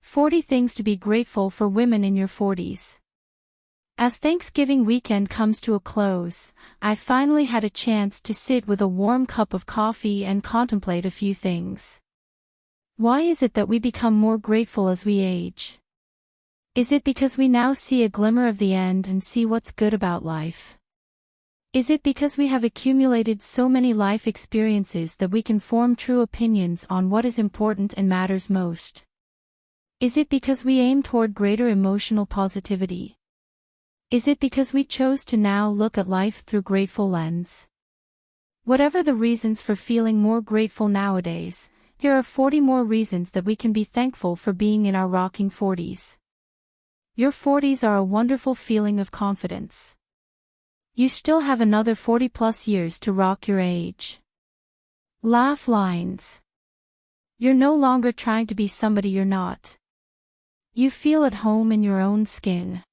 40 Things to be Grateful for Women in Your 40s. As Thanksgiving weekend comes to a close, I finally had a chance to sit with a warm cup of coffee and contemplate a few things. Why is it that we become more grateful as we age? Is it because we now see a glimmer of the end and see what's good about life? Is it because we have accumulated so many life experiences that we can form true opinions on what is important and matters most? Is it because we aim toward greater emotional positivity? Is it because we chose to now look at life through grateful lens? Whatever the reasons for feeling more grateful nowadays, here are 40 more reasons that we can be thankful for being in our rocking 40s. Your 40s are a wonderful feeling of confidence. You still have another 40 plus years to rock your age. Laugh lines. You're no longer trying to be somebody you're not. You feel at home in your own skin.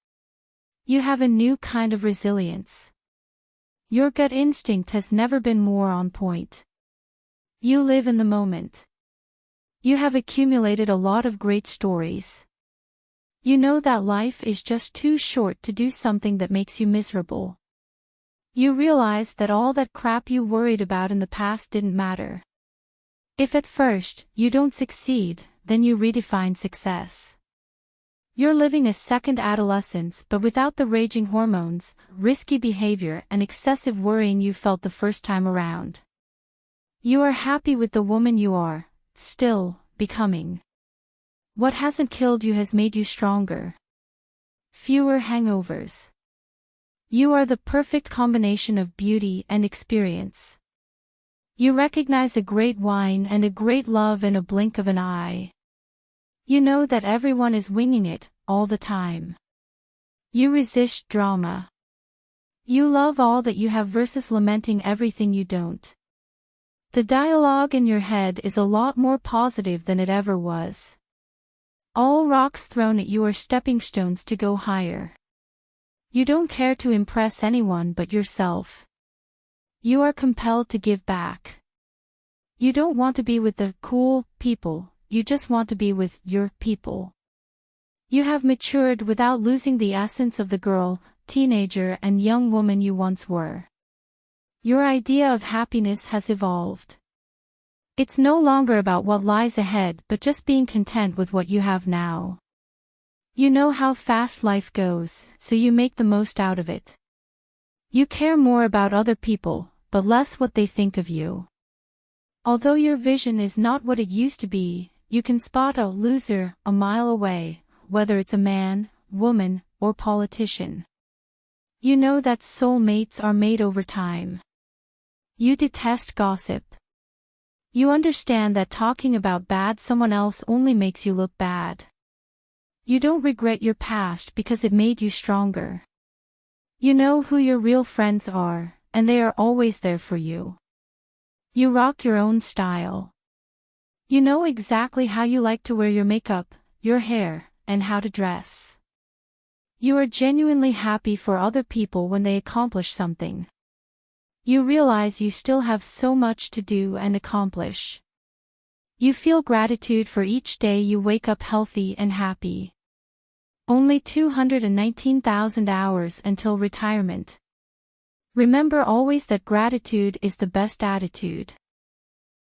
You have a new kind of resilience. Your gut instinct has never been more on point. You live in the moment. You have accumulated a lot of great stories. You know that life is just too short to do something that makes you miserable. You realize that all that crap you worried about in the past didn't matter. If at first you don't succeed, then you redefine success. You're living a second adolescence but without the raging hormones, risky behavior and excessive worrying you felt the first time around. You are happy with the woman you are, still, becoming. What hasn't killed you has made you stronger. Fewer hangovers. You are the perfect combination of beauty and experience. You recognize a great wine and a great love in a blink of an eye. You know that everyone is winging it, all the time. You resist drama. You love all that you have versus lamenting everything you don't. The dialogue in your head is a lot more positive than it ever was. All rocks thrown at you are stepping stones to go higher. You don't care to impress anyone but yourself. You are compelled to give back. You don't want to be with the cool people. You just want to be with your people. You have matured without losing the essence of the girl, teenager and young woman you once were. Your idea of happiness has evolved. It's no longer about what lies ahead but just being content with what you have now. You know how fast life goes, so you make the most out of it. You care more about other people, but less what they think of you. Although your vision is not what it used to be, you can spot a loser a mile away, whether it's a man, woman, or politician. You know that soulmates are made over time. You detest gossip. You understand that talking about bad someone else only makes you look bad. You don't regret your past because it made you stronger. You know who your real friends are, and they are always there for you. You rock your own style. You know exactly how you like to wear your makeup, your hair, and how to dress. You are genuinely happy for other people when they accomplish something. You realize you still have so much to do and accomplish. You feel gratitude for each day you wake up healthy and happy. Only 219,000 hours until retirement. Remember always that gratitude is the best attitude.